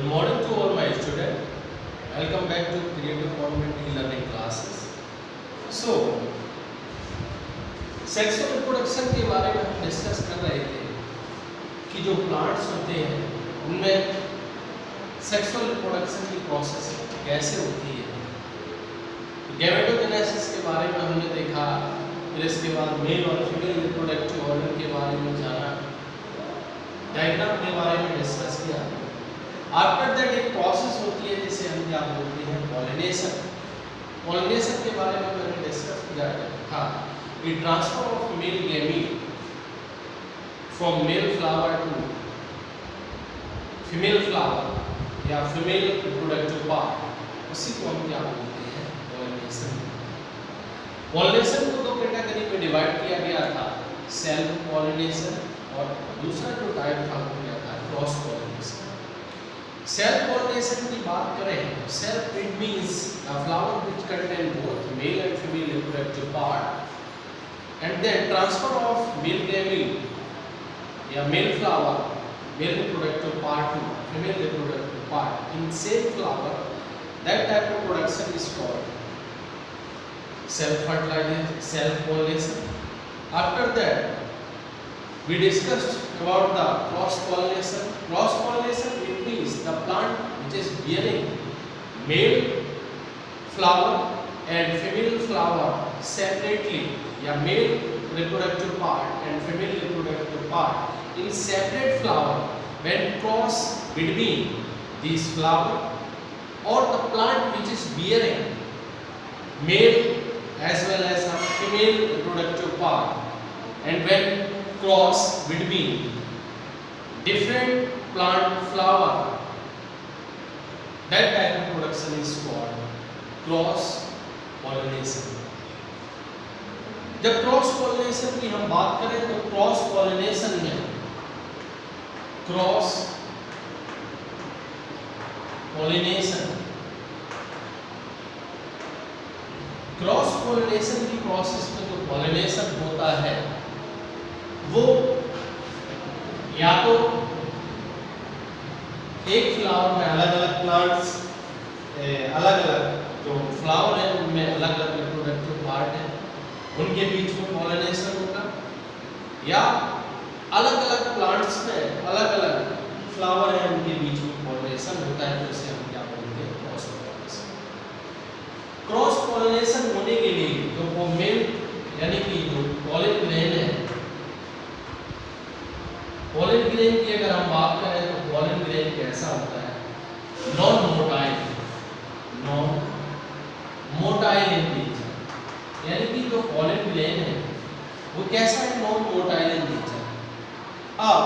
Good morning to all my students. Welcome back to Creative Content e-learning classes. So, sexual reproduction के बारे में हम discuss कर रहे थे कि जो प्लांट्स होते हैं उनमें सेक्सुअल रिप्रोडक्शन की प्रोसेस कैसे होती है। गैमेटोजेनेसिस के बारे में हमने देखा, फिर इसके बाद मेल और फीमेल रिप्रोडक्टिव ऑर्गन के बारे में जाना, डायग्राम के बारे में डिस्कस किया। आफ्टर दैट एक प्रोसेस होती है जिसे हम क्या बोलते हैं, पॉलिनेशन। पॉलिनेशन के बारे में मैंने डिस्कस किया था कि transfer of male gamete from male flower to female flower या फीमेल रिप्रोडक्टिव पार्ट, उसी को हम क्या बोलते हैं, पॉलिनेशन। पॉलिनेशन को दो कैटेगरी में डिवाइड किया गया था, सेल्फ पॉलिनेशन और दूसरा जो टाइप था वो क्या था, क्रॉस पॉलिनेशन। सेल्फ पॉलिनेशन की बात करें, self it means a flower which contain both male and female reproductive part and then transfer of male gamete या male flower, male reproductive part to female reproductive part in same flower, that type of production is called self fertilization, self pollination. After that we discussed about the cross pollination. Cross pollination it means the plant which is bearing male flower and female flower separately, या male reproductive part and female reproductive part in separate flower, when cross between these flower or the plant which is bearing male as well as a female reproductive part, and when cross between different plant flower, that type of production is called cross pollination. जब cross pollination की हम बात करें तो cross pollination में cross pollination की process में जो पॉलिनेशन होता है वो या तो एक फ्लावर में अलग अलग प्लांट्स, अलग अलग जो फ्लावर है उनमें अलग अलग रिप्रोडक्टिव पार्ट है, उनके बीच में पॉलिनेशन होगा, या अलग अलग प्लांट्स में अलग अलग फ्लावर है उनके बीच में पॉलिनेशन होता है, तो इसे हम क्या बोलते हैं, क्रॉस पॉलिनेशन। क्रॉस पॉलिनेशन होने के लिए जो वो मेल यानी कि जो पॉलिन ग्रेन है, पॉलिन ग्रेन की अगर हम बात करें तो पॉलिन ग्रेन कैसा होता है, नॉन मोटाइल इन नेचर, यानी कि जो पॉलिन ग्रेन है वो कैसा है, नॉन मोटाइल इन नेचर। अब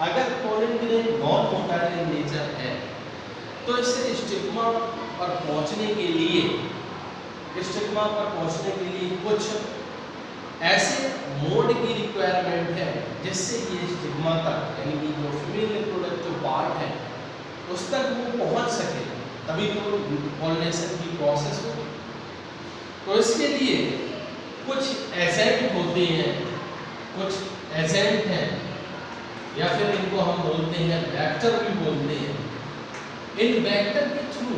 अगर pollen grain non motile in nature है तो इसे स्टिग्मा पर पहुंचने के लिए कुछ ऐसे मोड की रिक्वायरमेंट है जिससे ये स्टिग्मा तक, यानी कि जो फीमेल रिप्रोडक्टिव पार्ट है उस तक वो पहुंच सके, तभी तो पॉलिनेशन की प्रोसेस हो। तो इसके लिए कुछ एजेंट होते हैं, कुछ एजेंट हैं, या फिर इनको हम बोलते हैं वेक्टर भी बोलते हैं। इन वेक्टर के थ्रू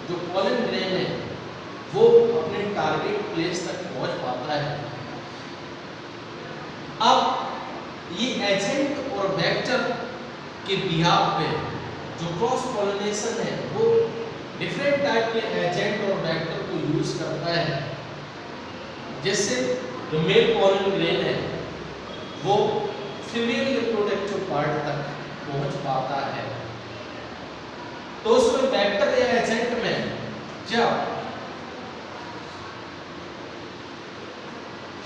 जो पॉलिन ग्रेन है वो अपने टारगेट प्लेस तक पहुंच पाता है। अब ये एजेंट और वेक्टर के बिहाफ पे जो क्रॉस पॉलिनेशन है वो डिफरेंट टाइप के एजेंट और वेक्टर को यूज करता है, जिससे जो मेल पॉलिन ग्रेन है वो फीमेल रिप्रोडक्टिव पार्ट तक पहुंच पाता है। तो उसमें वेक्टर या एजेंट में जब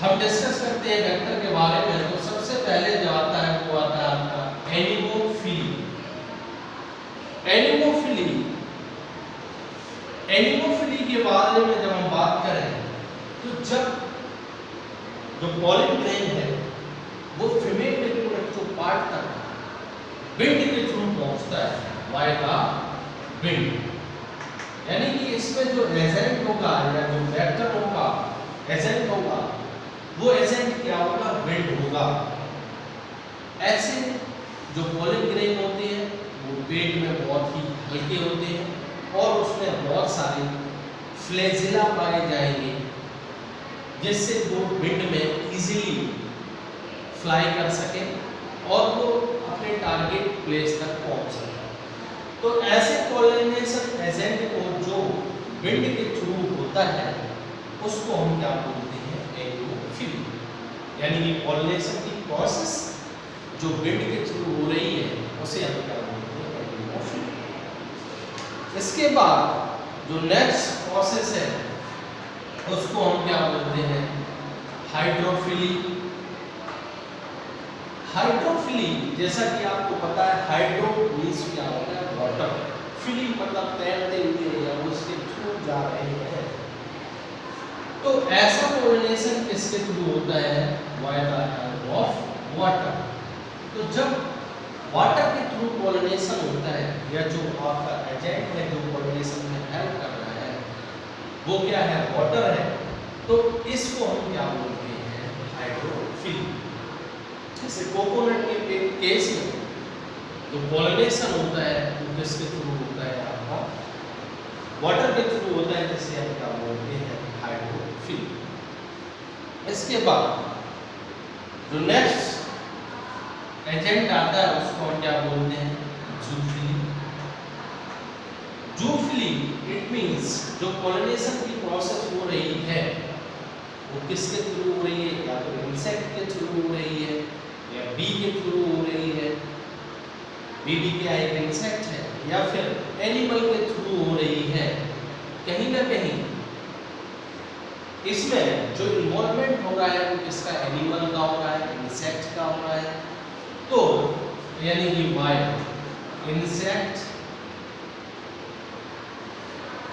हम डिस्कस करते हैं वेक्टर के बारे में तो सबसे पहले जो आता है वो आता है आपका एनिमोफिली। एनिमोफिली के बारे में जब हम बात करें तो जब जो पॉलिन ग्रेन है वो फीमेल रिप्रोडक्टिव पार्ट तक विंड के थ्रू पहुंचता है, बाय द विंड, यानी कि इसमें जो एजेंट होगा या जो वेक्टर होगा, एजेंट होगा, वो एजेंट क्या होगा, विंड होगा। ऐसे जो पॉलिन ग्रेन होते हैं वो पेट में बहुत ही हल्के होते हैं और उसमें बहुत सारे फ्लैजिला पाए जाएंगे, जिससे वो विंड में इजीली फ्लाई कर सके और वो अपने टारगेट प्लेस तक पहुंच सके। तो ऐसे पॉलिनेशन एजेंट को जो विंड के थ्रू होता है उसको हम क्या बोलते हैं, एंडोफिली। यानी कि पॉलिनेशन की प्रोसेस जो विंड के थ्रू हो रही है उसे हम क्या बोलते हैं, एंडोफिली। इसके बाद जो नेक्स्ट प्रोसेस है उसको हम क्या बोलते हैं, हाइड्रोफिली। हाइड्रोफिली जैसा कि आपको पता है, हाइड्रो मींस क्या होता है, वाटर, फिली मतलब तैरते हुए या उसके थ्रू जा रहे हैं। तो ऐसा पॉलिनेशन किसके थ्रू होता है, by the help of water. तो जब वाटर के थ्रू पॉलिनेशन होता है या जो आपका एजेंट है जो पॉलिनेशन में हेल्प कर रहा है वो क्या है, वाटर है, तो इसको हम क्या बोलते हैं, हाइड्रोफिली। जैसे कोकोनट के केस में जो पॉलिनेशन होता है वो किसके थ्रू होता है, आपका वाटर के थ्रू होता है, जिसे हम क्या बोलते हैं, हाइड्रोफिली। इसके बाद जो नेक्स्ट एजेंट आता है उसको हम क्या बोलते हैं, जूफिली। जूफिली इट मींस जो पॉलिनेशन की प्रोसेस हो रही है वो किसके थ्रू हो रही है, या तो इंसेक्ट के थ्रू हो रही है या बी के थ्रू हो रही है, बी क्या एक इंसेक्ट है, या फिर एनिमल के थ्रू हो रही है। कहीं ना कहीं इसमें जो इन्वॉल्वमेंट हो रहा है वो किसका, एनिमल का हो रहा है, इंसेक्ट का हो रहा है। तो यानी कि बाय इंसेक्ट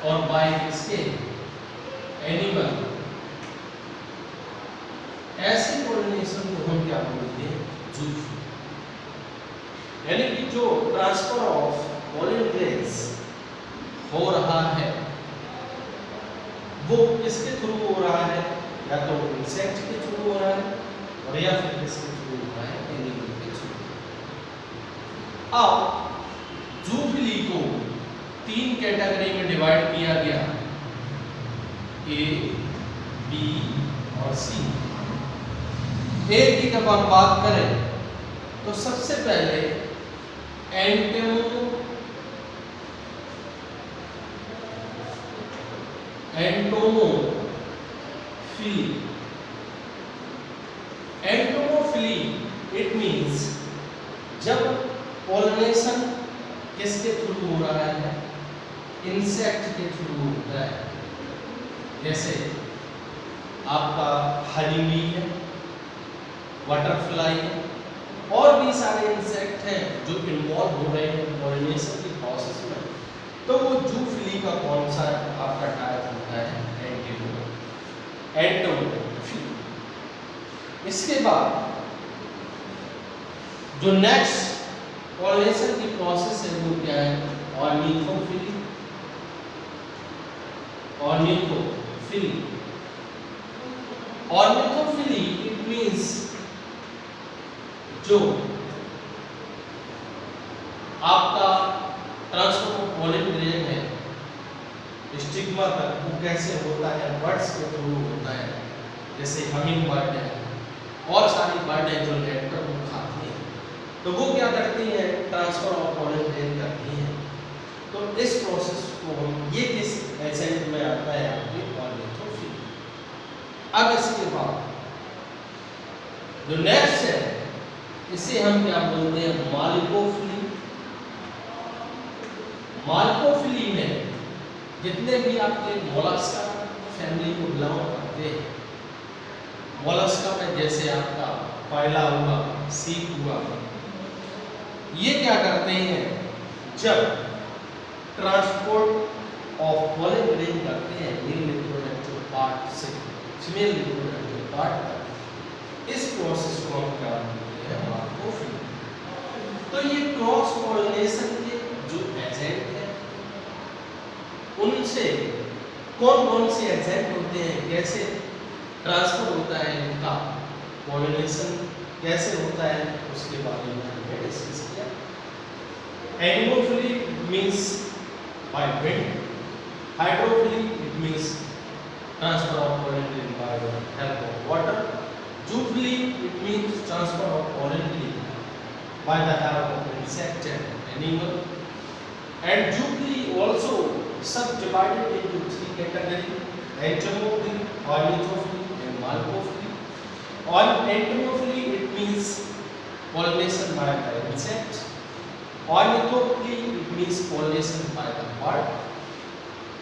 और बाय किसके, एनिमल। ऐसे पॉलिनेशन को हम क्या बोलते हैं, जूफिली। यानी कि जो ट्रांसफर ऑफ पॉलन ग्रेन्स हो रहा है वो किसके थ्रू हो रहा है, या तो इंसेक्ट के थ्रू हो रहा है और या फिर किसके थ्रू हो रहा है, एनिमल के थ्रू। अब जूफिली को 3 कैटेगरी में डिवाइड किया गया, ए, बी और सी। ए की जब हम बात करें तो सबसे पहले एंटोमोफिली। एंटोमोफिली इट मींस जब पॉलिनेशन किसके थ्रू हो रहा है, इंसेक्ट के थ्रू होता है। जैसे आपका हनी बी है, बटरफ्लाई है और भी सारे इंसेक्ट हैं जो इन्वॉल्व हो रहे हैं पॉलिनेशन की प्रोसेस में। तो वो जूफिली का कौन सा आपका टाइप होता है, एंटोमोफिली। इसके बाद जो नेक्स्ट पॉलिनेशन की प्रोसेस है वो क्या है, ऑर्निथोफिली। ऑर्निथोफिली इट मींस जो आपका ट्रांसफर ऑफ पॉलन ग्रेन है स्टिग्मा तक, वो कैसे होता है, बर्ड्स के थ्रू होता है। जैसे हमिंग बर्ड है और सारी बर्ड है जो नेक्टर को खाती हैं, तो वो क्या करती हैं, ट्रांसफर ऑफ पॉलन ग्रेन करती हैं। तो इस प्रोसेस को हम, ये किस एजेंट में आता है, आपकी ऑर्निथोफिली। अब इसके बाद जो नेक्स्ट है इसे हम क्या बोलते हैं, मालिकोफिली। मालिकोफिली में जितने भी आपके मोलस्का फैमिली को बिलोंग करते हैं, मोलस्का में जैसे आपका पायला हुआ, सीप हुआ, ये क्या करते हैं, जब ट्रांसपोर्ट ऑफ पॉलन ग्रेन करते हैं मेल रिप्रोडक्टिव पार्ट से फीमेल रिप्रोडक्टिव पार्ट तक, इस प्रोसेस को हम क्या बोलते हैं, मालिकोफिली। तो ये क्रॉस पॉलिनेशन के जो एजेंट हैं उनसे कौन कौन से एजेंट होते हैं, कैसे ट्रांसफर होता है इनका, पॉलिनेशन कैसे होता है, उसके बारे में हमने डिस्कस किया। Anemophily it means by wind. Hydrophily it means transfer of pollen grain by the help of water. Zoophily it means transfer of pollen grain by the help of insect and animal. And zoophily also subdivided into three categories: entomophily, ornithophily, and malcophily. Entomophily it means pollination by the insect. Ornithophily it means pollination by the bird.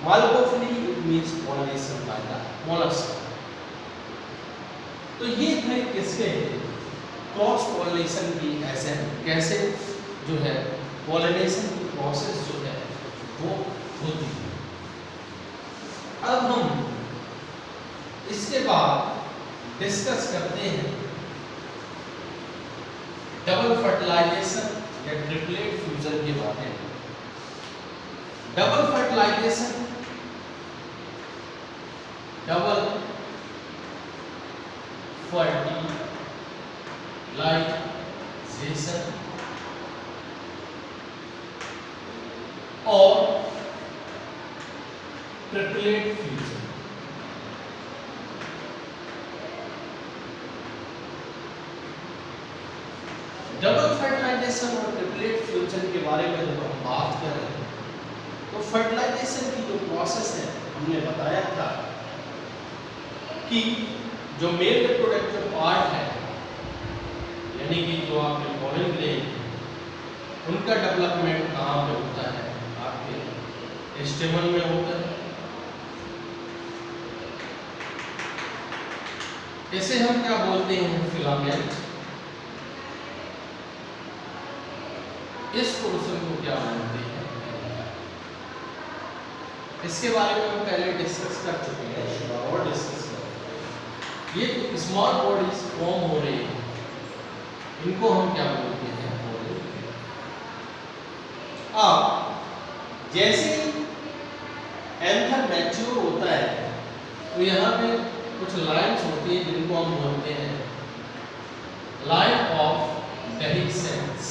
Malcophily it means pollination by the mollusk. तो ये थे किसके cross pollination की ऐसे कैसे जो है pollination की प्रोसेस जो है वो होती है। अब हम इसके बाद डिस्कस करते हैं डबल फर्टिलाइजेशन या ट्रिपलेट फ्यूजन के बारे में। डबल फर्टिलाइजेशन, डबल फर्टिलाइजेशन और ट्रिपलेट फ्यूजन। डबल फर्टिलाइजेशन और ट्रिपलेट फ्यूजन के बारे में जब हम बात कर रहे हैं तो फर्टिलाइजेशन की जो प्रोसेस है हमने बताया था कि जो मेल रिप्रोडक्टिव पार्ट है यानी कि जो आपके पॉलन ग्रेन उनका डेवलपमेंट कहाँ पे होता है, आपके स्टेमन में होता है। इसे हम क्या बोलते हैं, फिलामेंट। इस पोर्शन को क्या बोलते हैं, इसके बारे में हम पहले डिस्कस कर चुके हैं और डिस्कस करें। ये स्मॉल बॉडीज फॉर्म हो रही है, इनको हम क्या बोलते हैं, अब जैसे एंथर मैच्योर होता है तो यहाँ पे कुछ लाइन्स होती हैं जिनको हम बोलते हैं line of dehiscence.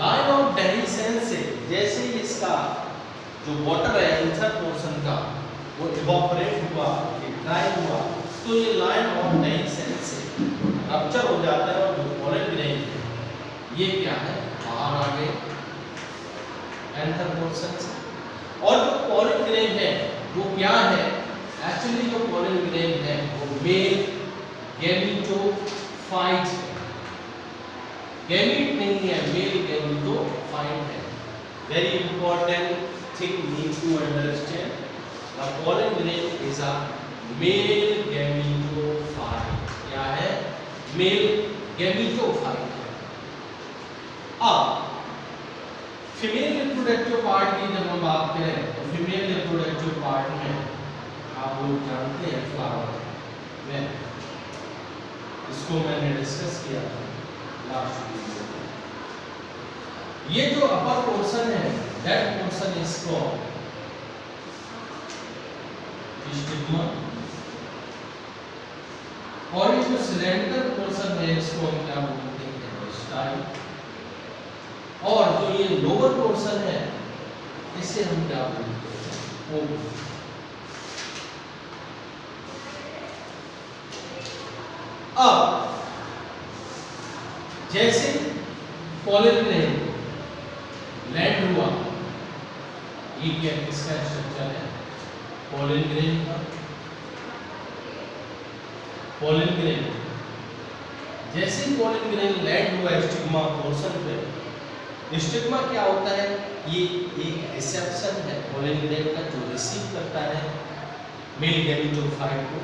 Line of dehiscence से जैसे इसका जो वाटर है एंथर पोर्शन का वो इवोपरेट हुआ, ड्राई हुआ, तो ये लाइन ऑफ डेहिसेंस से रप्चर हो जाता है और जो पॉलन ग्रेन है ये क्या है, बाहर आ गए एंथर पोर्शन से। और जो पॉलन ग्रेन है वो क्या है, एक्चुअली जो पॉलन ग्रेन है वो मेल गैमेटोफाइट है, गैमेट नहीं है, मेल गैमेटोफाइट है। Very important thing need to understand, the pollen grain is a male gametophyte. क्या है, मेल गैमेटोफाइट है। अब फीमेल रिप्रोडक्टिव पार्ट की जब हम बात करें तो फीमेल रिप्रोडक्टिव पार्ट में आप लोग जानते हैं फ्लावर में, इसको मैंने डिस्कस किया था लास्ट वीडियो में। ये जो अपर पोर्शन है that portion is called stigma, और ये जो सिलेंडर पोर्शन है इसको हम क्या बोलते हैं, स्टाइल। और जो ये लोअर पोर्शन है इसे हम क्या बोलते हैं, ओवल। अब जैसे पॉलन ग्रेन लैंड हुआ, ये क्या किसका स्ट्रक्चर है, पॉलन ग्रेन का। पॉलन ग्रेन जैसे पॉलन ग्रेन लैंड हुआ स्टिग्मा पोर्शन पे, स्टिग्मा क्या होता है, ये एक रिसेप्शन है पॉलन ग्रेन का जो रिसीव करता है मेल गैमेटोफाइट को।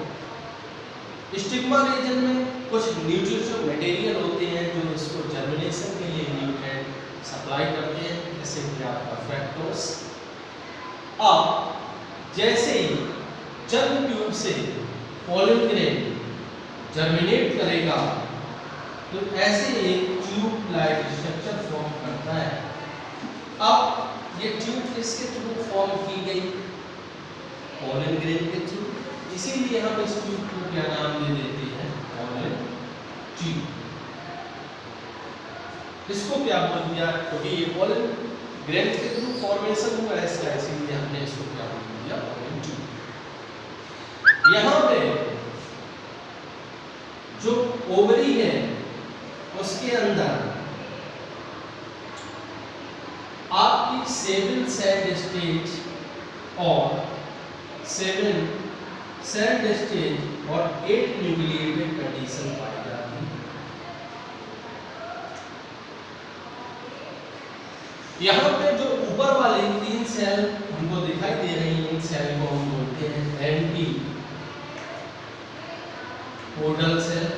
स्टिग्मा रीजन में कुछ न्यूट्रिशन मटेरियल होते हैं जो इसको जर्मिनेशन के लिए न्यूट्रिएंट सप्लाई करते हैं, जैसे कि आपका फ्रक्टोज। अब जैसे ही जर्म ट्यूब से पॉलन ग्रेन जर्मिनेट करेगा तो ऐसे एक ट्यूब लाइक स्ट्रक्चर फॉर्म करता है। अब ये ट्यूब किसके थ्रू फॉर्म की गई, पॉलन ग्रेन के थ्रू, इसीलिए हम इस ट्यूब को क्या नाम दे देते हैं, पॉलन ट्यूब। इसको क्या बोल दिया, क्योंकि ये पोलन ग्रेन के थ्रू फॉर्मेशन हुआ है, इसीलिए हमने इसको क्या बोल दिया, पोलन ट्यूब। यहाँ पे जो ओवरी है उसके अंदर आपकी 7 सेल स्टेज और 7 सेल स्टेज और 8 न्यूक्लिएटेड कंडीशन पाई जाती है। यहाँ पे जो ऊपर वाले 3 सेल हमको दिखाई दे रही हैं, इन सेल को हम बोलते हैं एंटीपोडल सेल,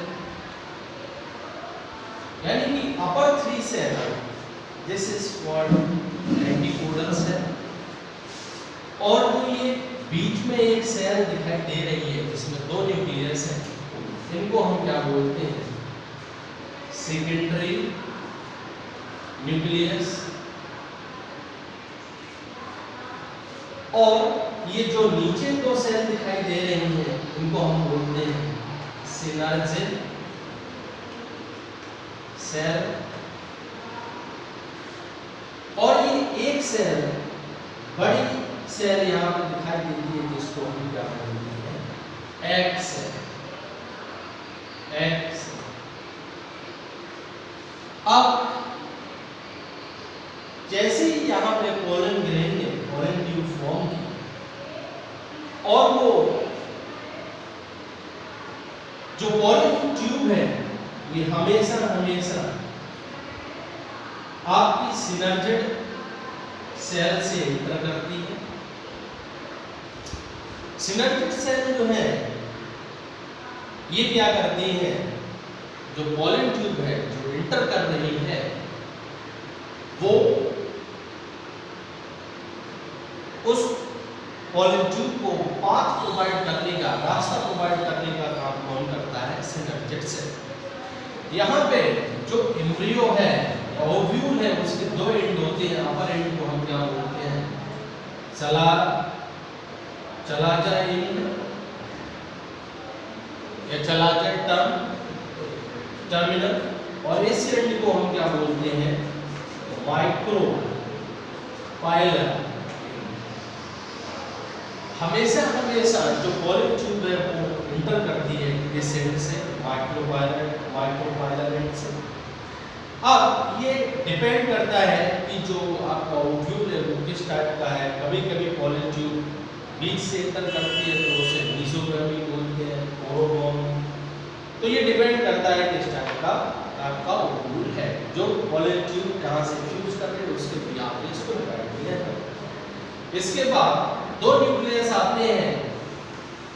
यानी कि upper 3 cell, this is called antipodal cell. और जो ये बीच में एक सेल दिखाई दे रही है जिसमें 2 न्यूक्लियस है, इनको हम क्या बोलते हैं, सेकेंडरी न्यूक्लियस। और ये जो नीचे 2 सेल दिखाई दे रही हैं इनको हम बोलते हैं सिनर्जिड सेल। और ये एक सेल, बड़ी सेल यहाँ पे दिखाई देती है जिसको हम क्या बोलते हैं, एग सेल। Egg cell. अब जैसे ही यहाँ पे पोलन ग्रेन ने पोलन ट्यूब फॉर्म की और वो जो पोलन ट्यूब है ये हमेशा आपकी सिनर्जिड सेल से इंटर करती है। सिनर्जिड सेल जो है ये क्या करती है, जो पोलन ट्यूब है जो इंटर कर रही है वो उस पोलन ट्यूब को पाथ प्रोवाइड करने का, रास्ता प्रोवाइड करने का काम कौन करता है, सिनर्जिड सेल। यहाँ पे जो एम्ब्रियो है, ओव्यूल है, उसके 2 एंड होते हैं। अपर एंड को हम क्या बोलते हैं, चलाजा एंड या चलाजा टर्मिनल, और इस एंड को हम क्या बोलते हैं, माइक्रो पाइलर। हमेशा जो पोलन ट्यूब है वो इंटर करती है इस एंड से, माइक्रो पाइलर एंड से। अब ये डिपेंड करता है कि जो आपका ओव्यूल है वो किस टाइप का है। कभी कभी पोलन ट्यूब बीच से इंटर करती है तो उसे मीसोग्रामी बोलते हैं, ओरोगोन। तो ये डिपेंड करता है किस टाइप का आपका ओव्यूल है, जो पोलन ट्यूब कहाँ से फ्यूज कर रहे हैं उसके भी आपने इसको डिवाइड किया है। इसके बाद 2 न्यूक्लियस आते हैं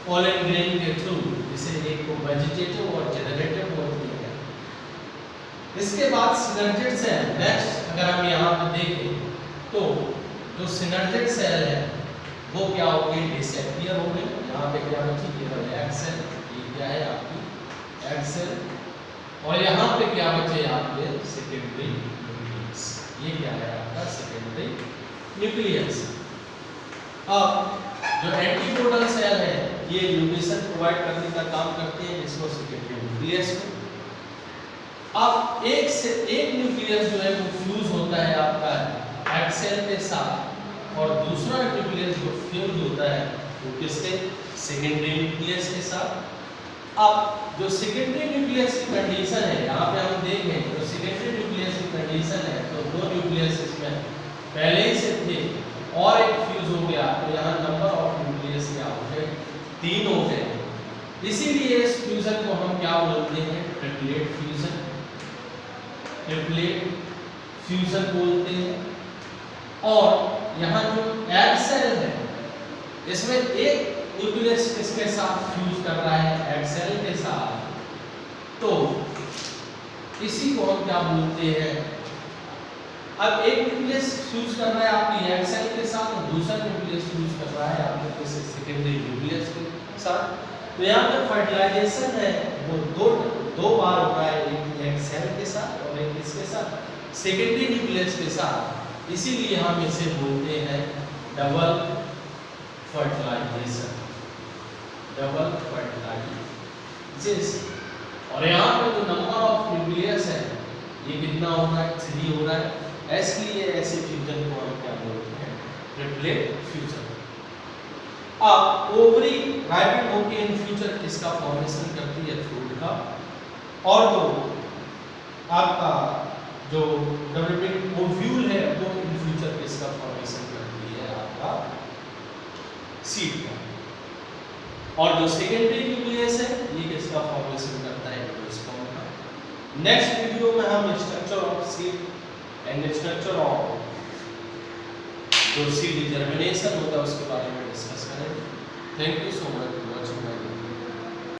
पोलन ग्रेन के थ्रू, जिसे एक को वेजिटेटिव और जेनरेटिव बोलते हैं। इसके बाद सिनर्जिड सेल, नेक्स्ट अगर हम यहाँ पे देखें तो जो सिनर्जिड सेल है वो क्या हो गई, डिसएपियर हो गई। यहाँ पे क्या बची, केवल एग सेल। ये क्या है आपकी एग सेल, और यहाँ पे क्या बचे आपके सेकेंडरी न्यूक्लियस। ये क्या है आपका सेकेंडरी न्यूक्लियस। अब जो एंटीपोडल सेल है ये न्यूट्रिशन प्रोवाइड करने का काम करते हैं, जिसको सेकेंडरी न्यूक्लियस को। अब एक न्यूक्लियस जो है वो फ्यूज होता है आपका एग सेल के साथ, और दूसरा न्यूक्लियस जो फ्यूज होता है वो किसके, सेकेंडरी न्यूक्लियस के साथ। अब जो सेकेंडरी न्यूक्लियस की कंडीशन है, यहाँ पे हम देखें जो सेकेंडरी न्यूक्लियस की कंडीशन है तो 2 न्यूक्लियस इसमें पहले ही से थे और एक फ्यूज हो गया, तो यहाँ नंबर ऑफ न्यूक्लियस क्या हो गए, 3 हो गए। इसीलिए इस फ्यूजन को हम क्या बोलते हैं, ट्रिपलेट फ्यूजन। ट्रिपलेट फ्यूजन बोलते हैं। और यहाँ जो एग सेल है इसमें एक न्यूक्लियस किसके साथ फ्यूज कर रहा है, एग सेल के साथ, तो इसी को हम क्या बोलते हैं। अब एक न्यूक्लियस फ्यूज कर रहा है आपकी एग सेल के साथ और दूसरा न्यूक्लियस फ्यूज कर रहा है आपके सेकेंडरी न्यूक्लियस के साथ। तो यहाँ पे फर्टिलाइजेशन है वो दो बार हो रहा है, एक एग सेल के साथ और एक इसके साथ, सेकेंडरी न्यूक्लियस के साथ। इसीलिए हम इसे बोलते हैं डबल फर्टिलाइजेशन। Double fertilisation. और यहाँ पे जो नंबर ऑफ न्यूक्लियस है ये कितना हो रहा है, 3 हो रहा है, इसलिए ऐसे फ्यूजन को हम क्या बोलते हैं, ट्रिपलेट फ्यूजन। अब ओवरी राइपेड होके इन फ्यूचर किसका फॉर्मेशन करती है, फ्रूट का, और तो आपका जो डेवलपिंग ओव्यूल है वो इन फ्यूचर किसका फॉर्मेशन करती है, आपका सीड का, और जो सेकेंडरी न्यूक्लियस है ये किसका फॉर्मेशन करता है, एंडोस्पर्म का। नेक्स्ट वीडियो में हम structure of seed and structure of जो सीड जर्मिनेशन होता है उसके बारे में डिस्कस करेंगे। Thank you so much for watching my